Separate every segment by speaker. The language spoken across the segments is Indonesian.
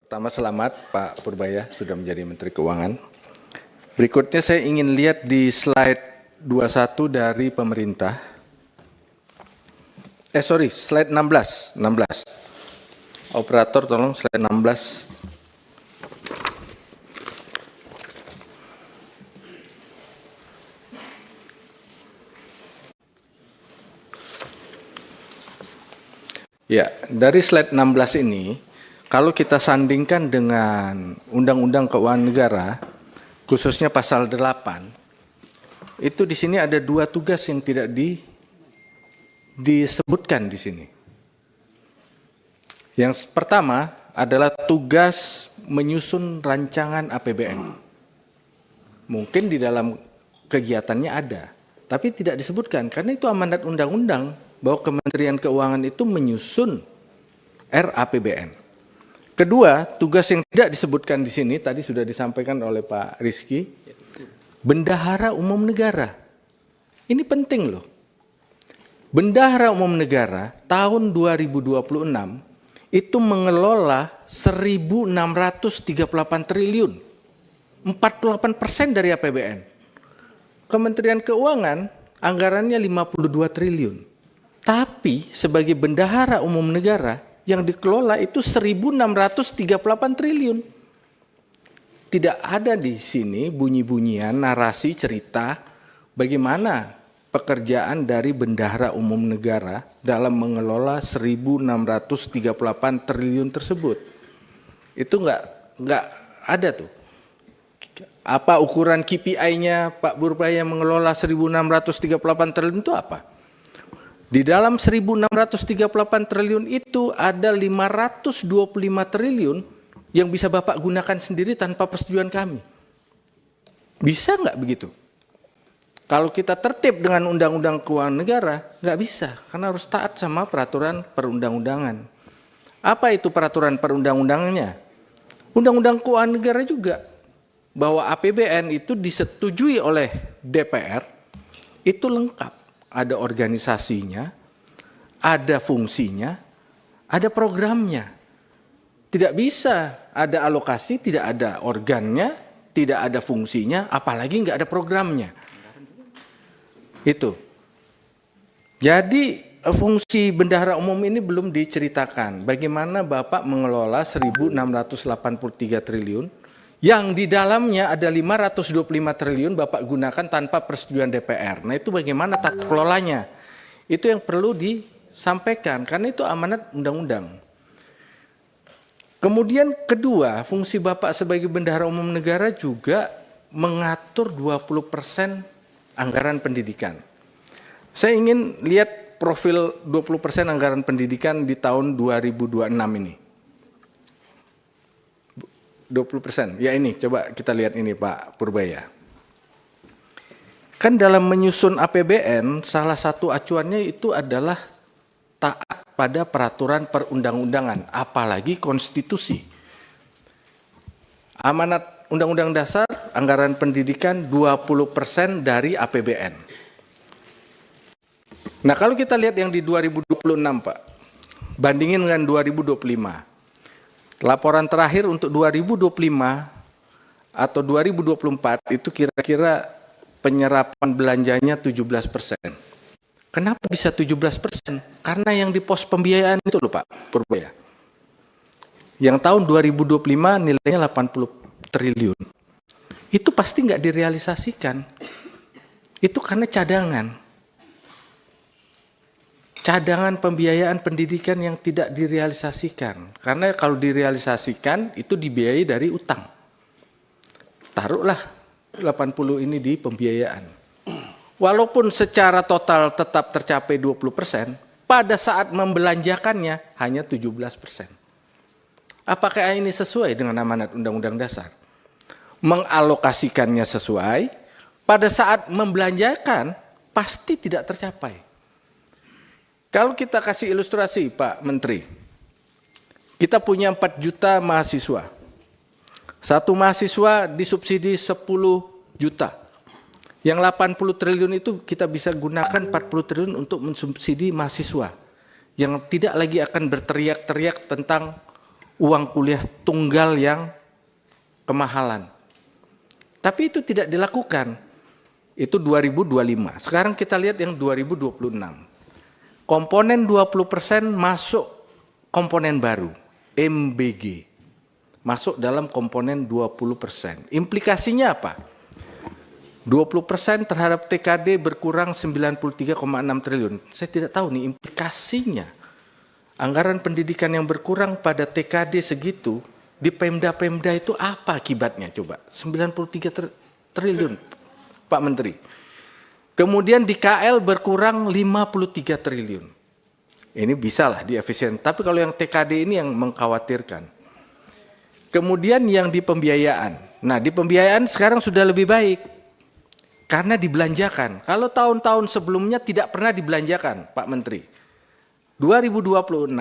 Speaker 1: Pertama, selamat Pak Purbaya sudah menjadi Menteri Keuangan. Berikutnya saya ingin lihat di slide 21 dari pemerintah. Slide 16. Operator tolong slide 16. Ya, dari slide 16 ini, kalau kita sandingkan dengan Undang-Undang Keuangan Negara, khususnya pasal 8, itu di sini ada dua tugas yang tidak disebutkan di sini. Yang pertama adalah tugas menyusun rancangan APBN. Mungkin di dalam kegiatannya ada, tapi tidak disebutkan karena itu amanat undang-undang bahwa Kementerian Keuangan itu menyusun RAPBN. Kedua, tugas yang tidak disebutkan di sini tadi sudah disampaikan oleh Pak Rizky, Bendahara Umum Negara. Ini penting loh. Bendahara Umum Negara tahun 2026 itu mengelola 1.638 triliun, 48% dari APBN. Kementerian Keuangan anggarannya 52 triliun. Tapi sebagai bendahara umum negara yang dikelola itu 1.638 triliun. Tidak ada di sini bunyi-bunyian narasi cerita bagaimana pekerjaan dari bendahara umum negara dalam mengelola 1.638 triliun tersebut. Itu enggak ada tuh. Apa ukuran KPI-nya Pak Purbaya mengelola 1.638 triliun itu apa? Di dalam 1.638 triliun itu ada 525 triliun yang bisa Bapak gunakan sendiri tanpa persetujuan kami. Bisa nggak begitu? Kalau kita tertib dengan Undang-Undang Keuangan Negara, nggak bisa, karena harus taat sama peraturan perundang-undangan. Apa itu peraturan perundang-undangannya? Undang-Undang Keuangan Negara juga, bahwa APBN itu disetujui oleh DPR, itu lengkap. Ada organisasinya, ada fungsinya, ada programnya. Tidak bisa ada alokasi, tidak ada organnya, tidak ada fungsinya, apalagi nggak ada programnya. Itu. Jadi fungsi bendahara umum ini belum diceritakan. Bagaimana Bapak mengelola 1.683 triliun, yang di dalamnya ada 525 triliun Bapak gunakan tanpa persetujuan DPR. Nah itu bagaimana tata kelolanya? Itu yang perlu disampaikan, karena itu amanat undang-undang. Kemudian kedua, fungsi Bapak sebagai bendahara umum negara juga mengatur 20% anggaran pendidikan. Saya ingin lihat profil 20% anggaran pendidikan di tahun 2026 ini. 20%. Ya ini, coba kita lihat ini Pak Purbaya. Kan dalam menyusun APBN, salah satu acuannya itu adalah taat pada peraturan perundang-undangan, apalagi konstitusi. Amanat Undang-Undang Dasar, anggaran pendidikan 20% dari APBN. Nah kalau kita lihat yang di 2026 Pak, bandingin dengan 2025. Laporan terakhir untuk 2025 atau 2024 itu kira-kira penyerapan belanjanya 17%. Kenapa bisa 17%? Karena yang di pos pembiayaan itu loh Pak Purbaya. Yang tahun 2025 nilainya 80 triliun. Itu pasti nggak direalisasikan. Itu karena cadangan. Cadangan pembiayaan pendidikan yang tidak direalisasikan. Karena kalau direalisasikan itu dibiayai dari utang. Taruhlah 80 ini di pembiayaan. Walaupun secara total tetap tercapai 20%, pada saat membelanjakannya hanya 17%. Apakah ini sesuai dengan amanat Undang-Undang Dasar? Mengalokasikannya sesuai, pada saat membelanjakan pasti tidak tercapai. Kalau kita kasih ilustrasi Pak Menteri, kita punya 4 juta mahasiswa. Satu mahasiswa disubsidi 10 juta. Yang 80 triliun itu kita bisa gunakan 40 triliun untuk mensubsidi mahasiswa. Yang tidak lagi akan berteriak-teriak tentang uang kuliah tunggal yang kemahalan. Tapi itu tidak dilakukan. Itu 2025. Sekarang kita lihat yang 2026. Komponen 20% masuk komponen baru, MBG. Masuk dalam komponen 20%. Implikasinya apa? 20% terhadap TKD berkurang 93,6 triliun. Saya tidak tahu nih implikasinya. Anggaran pendidikan yang berkurang pada TKD segitu, di Pemda-Pemda itu apa akibatnya coba? 93 triliun, Pak Menteri. Kemudian di KL berkurang 53 triliun. Ini bisalah di efisien. Tapi kalau yang TKD ini yang mengkhawatirkan. Kemudian yang di pembiayaan. Nah, di pembiayaan sekarang sudah lebih baik. Karena dibelanjakan. Kalau tahun-tahun sebelumnya tidak pernah dibelanjakan, Pak Menteri. 2026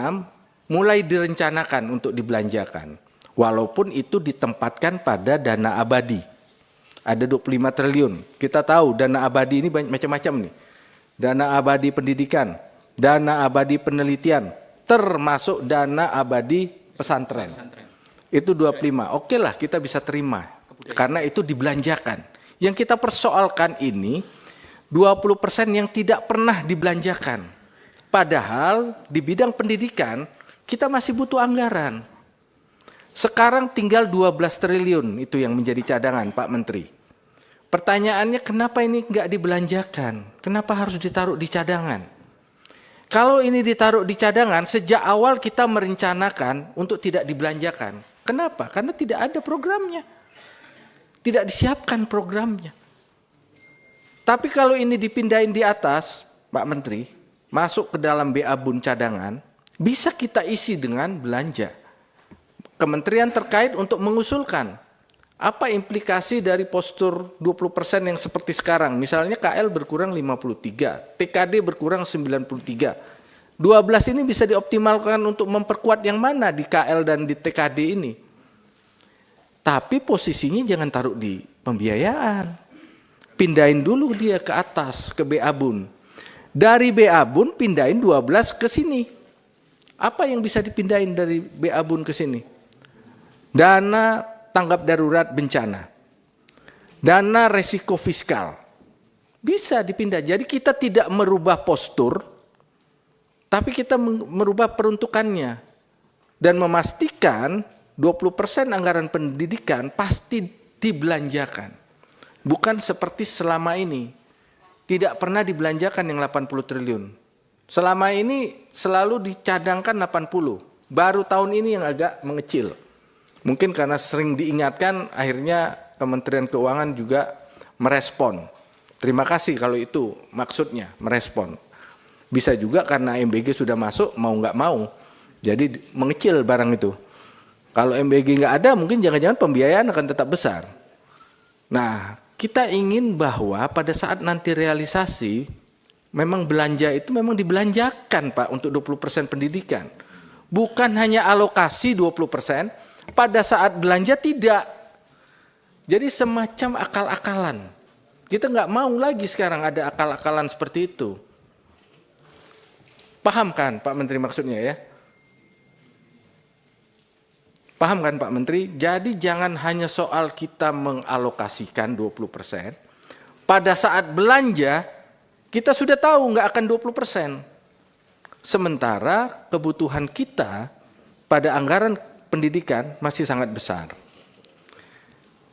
Speaker 1: mulai direncanakan untuk dibelanjakan. Walaupun itu ditempatkan pada dana abadi. Ada 25 triliun. Kita tahu dana abadi ini macam-macam nih. Dana abadi pendidikan, dana abadi penelitian, termasuk dana abadi pesantren. Itu 25. Oke lah kita bisa terima. Karena itu dibelanjakan. Yang kita persoalkan ini 20% yang tidak pernah dibelanjakan. Padahal di bidang pendidikan kita masih butuh anggaran. Sekarang tinggal 12 triliun itu yang menjadi cadangan Pak Menteri. Pertanyaannya kenapa ini nggak dibelanjakan? Kenapa harus ditaruh di cadangan? Kalau ini ditaruh di cadangan sejak awal kita merencanakan untuk tidak dibelanjakan. Kenapa? Karena tidak ada programnya. Tidak disiapkan programnya. Tapi kalau ini dipindahin di atas Pak Menteri, masuk ke dalam BA Bun cadangan, bisa kita isi dengan belanja. Kementerian terkait untuk mengusulkan apa implikasi dari postur 20% yang seperti sekarang. Misalnya KL berkurang 53, TKD berkurang 93. 12 ini bisa dioptimalkan untuk memperkuat yang mana di KL dan di TKD ini. Tapi posisinya jangan taruh di pembiayaan. Pindahin dulu dia ke atas, ke BA Bun. Dari BA Bun pindahin 12 ke sini. Apa yang bisa dipindahin dari BA Bun ke sini? Dana tanggap darurat bencana. Dana resiko fiskal. Bisa dipindah. Jadi kita tidak merubah postur, tapi kita merubah peruntukannya. Dan memastikan 20% anggaran pendidikan pasti dibelanjakan. Bukan seperti selama ini. Tidak pernah dibelanjakan yang 80 triliun. Selama ini selalu dicadangkan 80. Baru tahun ini yang agak mengecil. Mungkin karena sering diingatkan, akhirnya Kementerian Keuangan juga merespon. Terima kasih kalau itu maksudnya, merespon. Bisa juga karena MBG sudah masuk, mau nggak mau. Jadi mengecil barang itu. Kalau MBG nggak ada, mungkin jangan-jangan pembiayaan akan tetap besar. Nah, kita ingin bahwa pada saat nanti realisasi, memang belanja itu memang dibelanjakan Pak untuk 20% pendidikan. Bukan hanya alokasi 20%, pada saat belanja tidak. Jadi semacam akal-akalan. Kita nggak mau lagi sekarang ada akal-akalan seperti itu. Paham kan Pak Menteri maksudnya ya? Paham kan Pak Menteri? Jadi jangan hanya soal kita mengalokasikan 20%. Pada saat belanja, kita sudah tahu nggak akan 20%. Sementara kebutuhan kita pada anggaran pendidikan masih sangat besar.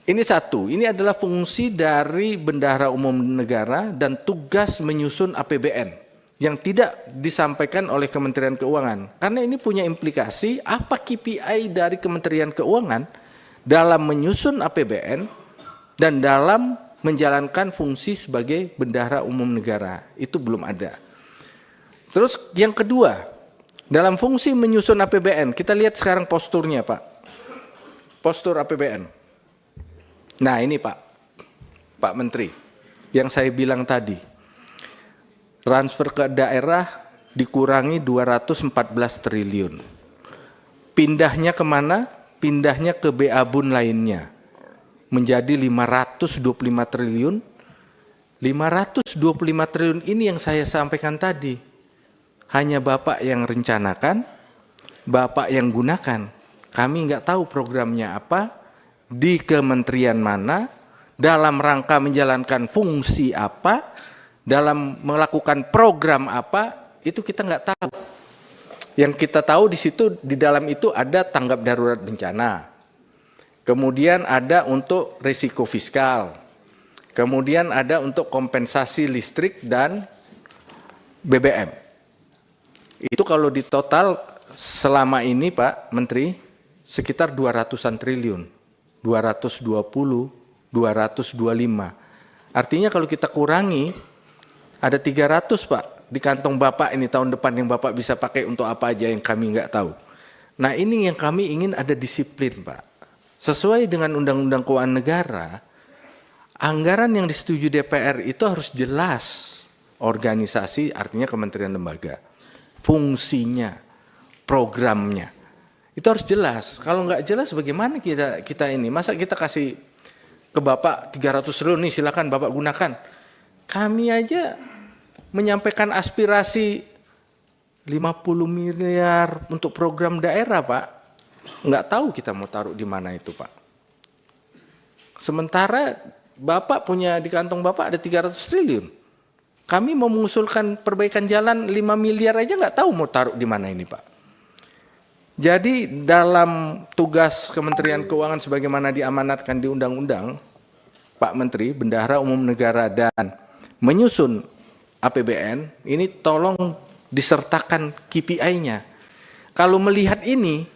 Speaker 1: Ini satu, ini adalah fungsi dari Bendahara Umum Negara dan tugas menyusun APBN. Yang tidak disampaikan oleh Kementerian Keuangan. Karena ini punya implikasi apa KPI dari Kementerian Keuangan dalam menyusun APBN dan dalam menjalankan fungsi sebagai Bendahara Umum Negara. Itu belum ada. Terus yang kedua, dalam fungsi menyusun APBN, kita lihat sekarang posturnya Pak. Postur APBN. Nah ini Pak Menteri, yang saya bilang tadi. Transfer ke daerah dikurangi 214 triliun. Pindahnya kemana? Pindahnya ke BA Bun lainnya. Menjadi 525 triliun. 525 triliun ini yang saya sampaikan tadi. Hanya Bapak yang rencanakan, Bapak yang gunakan. Kami nggak tahu programnya apa, di kementerian mana, dalam rangka menjalankan fungsi apa, dalam melakukan program apa, itu kita nggak tahu. Yang kita tahu di situ, di dalam itu ada tanggap darurat bencana, kemudian ada untuk risiko fiskal, kemudian ada untuk kompensasi listrik dan BBM. Itu kalau di total selama ini Pak Menteri, sekitar 200-an triliun, 220, 225. Artinya kalau kita kurangi, ada 300 Pak di kantong Bapak ini tahun depan yang Bapak bisa pakai untuk apa aja yang kami nggak tahu. Nah ini yang kami ingin ada disiplin Pak. Sesuai dengan Undang-Undang Keuangan Negara, anggaran yang disetujui DPR itu harus jelas. Organisasi artinya kementerian lembaga, fungsinya, programnya. Itu harus jelas. Kalau nggak jelas bagaimana kita ini? Masa kita kasih ke Bapak 300 triliun nih silakan Bapak gunakan. Kami aja menyampaikan aspirasi 50 miliar untuk program daerah Pak. Nggak tahu kita mau taruh di mana itu Pak. Sementara Bapak punya di kantong Bapak ada 300 triliun. Kami mau mengusulkan perbaikan jalan 5 miliar aja nggak tahu mau taruh di mana ini Pak. Jadi dalam tugas Kementerian Keuangan sebagaimana diamanatkan di Undang-Undang, Pak Menteri, Bendahara Umum Negara dan menyusun APBN, ini tolong disertakan KPI-nya. Kalau melihat ini,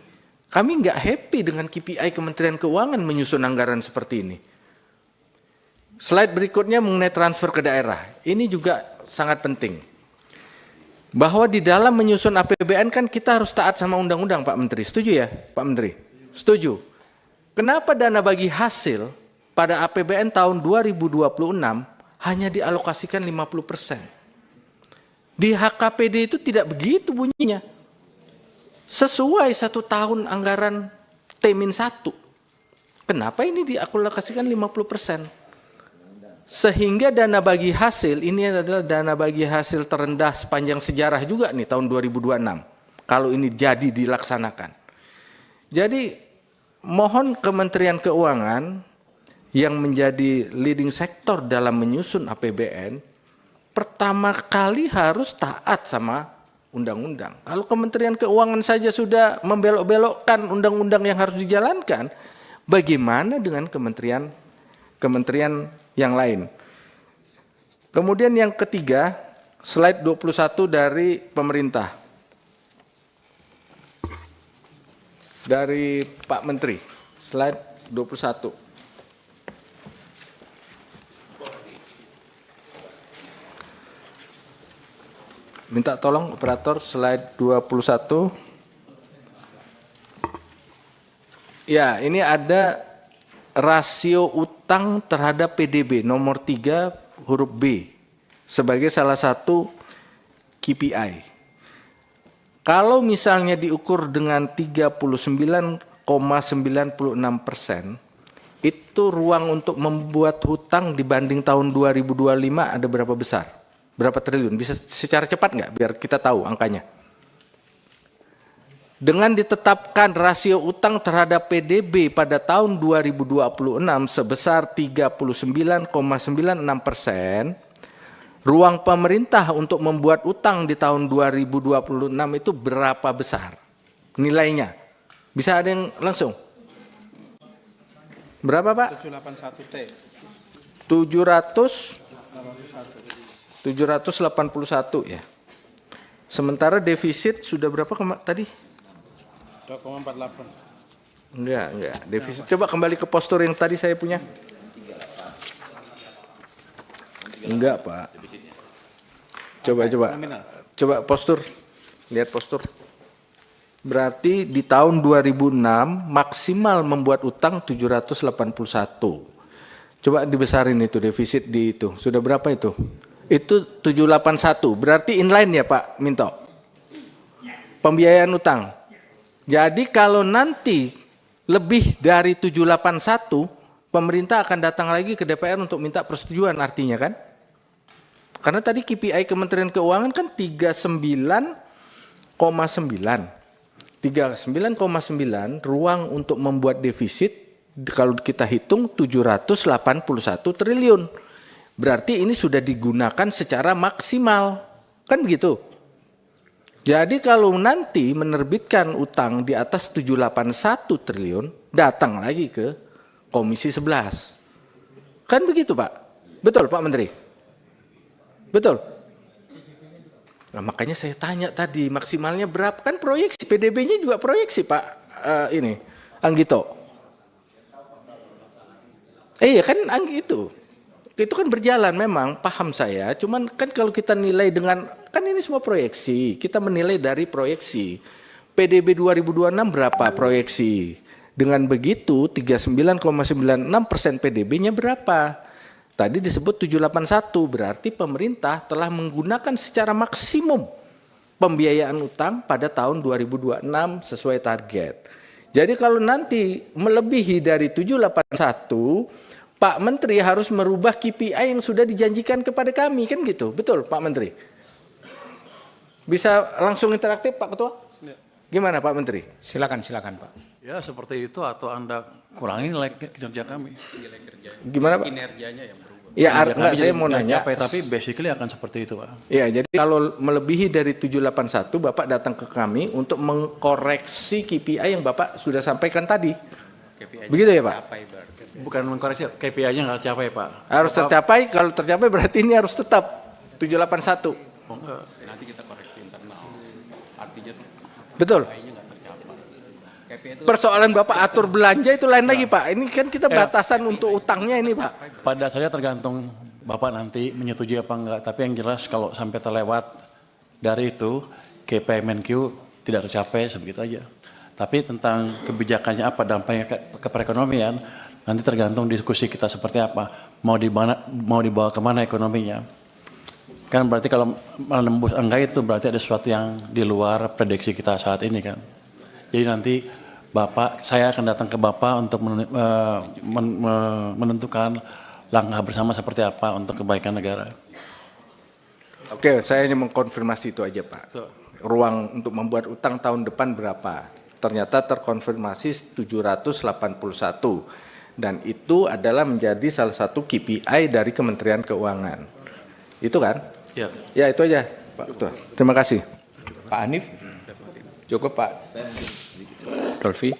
Speaker 1: kami nggak happy dengan KPI Kementerian Keuangan menyusun anggaran seperti ini. Slide berikutnya mengenai transfer ke daerah. Ini juga sangat penting. Bahwa di dalam menyusun APBN kan kita harus taat sama undang-undang Pak Menteri. Setuju ya Pak Menteri? Setuju. Kenapa dana bagi hasil pada APBN tahun 2026 hanya dialokasikan 50%? Di HKPD itu tidak begitu bunyinya. Sesuai 1 tahun anggaran T-1. Kenapa ini dialokasikan 50%? Sehingga dana bagi hasil ini adalah dana bagi hasil terendah sepanjang sejarah juga nih tahun 2026. Kalau ini jadi dilaksanakan. Jadi mohon Kementerian Keuangan yang menjadi leading sektor dalam menyusun APBN, pertama kali harus taat sama undang-undang. Kalau Kementerian Keuangan saja sudah membelok-belokkan undang-undang yang harus dijalankan, bagaimana dengan kementerian yang lain. Kemudian yang ketiga, slide 21 dari pemerintah. Dari Pak Menteri, slide 21. Minta tolong operator slide 21. Ya, ini ada rasio utang terhadap PDB nomor 3 huruf B sebagai salah satu KPI. Kalau misalnya diukur dengan 39,96%, itu ruang untuk membuat hutang dibanding tahun 2025 ada berapa besar? Berapa triliun? Bisa secara cepat nggak biar kita tahu angkanya? Dengan ditetapkan rasio utang terhadap PDB pada tahun 2026 sebesar 39,96%, ruang pemerintah untuk membuat utang di tahun 2026 itu berapa besar nilainya? Bisa ada yang langsung? Berapa Pak?
Speaker 2: 781 T.
Speaker 1: 781 ya. Sementara defisit sudah berapa tadi?
Speaker 2: 2,48.
Speaker 1: Enggak. Defisit. Coba kembali ke postur yang tadi saya punya. Enggak, Pak. Coba postur. Lihat postur. Berarti di tahun 2006 maksimal membuat utang 781. Coba dibesarin itu defisit di itu. Sudah berapa itu? Itu 781. Berarti inline ya, Pak Minto? Pembiayaan utang. Jadi kalau nanti lebih dari 781, pemerintah akan datang lagi ke DPR untuk minta persetujuan artinya kan? Karena tadi KPI Kementerian Keuangan kan 39,9. 39,9 ruang untuk membuat defisit kalau kita hitung 781 triliun. Berarti ini sudah digunakan secara maksimal. Kan begitu? Jadi kalau nanti menerbitkan utang di atas 781 triliun, datang lagi ke Komisi 11. Kan begitu, Pak? Betul, Pak Menteri? Betul? Nah, makanya saya tanya tadi maksimalnya berapa, kan proyeksi PDB-nya juga proyeksi Pak ini Anggito. Iya kan itu kan berjalan memang, paham saya. Cuman kan kalau kita nilai dengan, kan ini semua proyeksi, kita menilai dari proyeksi. PDB 2026 berapa proyeksi? Dengan begitu 39,96% PDB-nya berapa? Tadi disebut 781, berarti pemerintah telah menggunakan secara maksimum pembiayaan utang pada tahun 2026 sesuai target. Jadi kalau nanti melebihi dari 781, Pak Menteri harus merubah KPI yang sudah dijanjikan kepada kami, kan gitu. Betul Pak Menteri? Bisa langsung interaktif Pak Ketua? Gimana Pak Menteri?
Speaker 2: Silakan Pak.
Speaker 3: Ya seperti itu, atau Anda kurangi nilai kinerja kami.
Speaker 1: Gimana Pak?
Speaker 2: Kinerjanya yang berubah.
Speaker 1: Ya,
Speaker 3: Kinerja
Speaker 1: enggak,
Speaker 3: kami
Speaker 1: saya
Speaker 3: jadi
Speaker 1: mau
Speaker 3: nggak
Speaker 1: nanya.
Speaker 3: capai, tapi basically akan seperti itu, Pak.
Speaker 1: Ya, jadi kalau melebihi dari 781, Bapak datang ke kami untuk mengkoreksi KPI yang Bapak sudah sampaikan tadi. Begitu ya Pak?
Speaker 3: Bukan mengkoreksi, KPI-nya nggak capai, Pak.
Speaker 1: Harus tercapai, kalau tercapai berarti ini harus tetap 781.
Speaker 3: Oh, enggak.
Speaker 2: Nanti kita koreksi internal. Artinya
Speaker 1: Betul.
Speaker 2: KPI-nya nggak tercapai. KPI itu
Speaker 1: Persoalan Bapak atur belanja itu lain lagi Pak. Ini kan kita batasan untuk utangnya ini Pak.
Speaker 3: Pada dasarnya tergantung Bapak nanti menyetujui apa enggak. Tapi yang jelas kalau sampai terlewat dari itu, KPI Menq tidak tercapai, sebegitu aja. Tapi tentang kebijakannya apa, dampaknya ke perekonomian, nanti tergantung diskusi kita seperti apa. Mau dibawa kemana ekonominya. Kan berarti kalau menembus angka itu berarti ada sesuatu yang di luar prediksi kita saat ini kan. Jadi nanti saya akan datang ke Bapak untuk menentukan langkah bersama seperti apa untuk kebaikan negara.
Speaker 1: Oke, saya hanya mengkonfirmasi itu aja Pak. Ruang untuk membuat utang tahun depan berapa? Ternyata terkonfirmasi 781. Dan itu adalah menjadi salah satu KPI dari Kementerian Keuangan. Itu kan?
Speaker 3: Ya.
Speaker 1: Ya itu aja Pak Ketua. Terima kasih.
Speaker 2: Pak Hanif. Cukup Pak. Dolfi.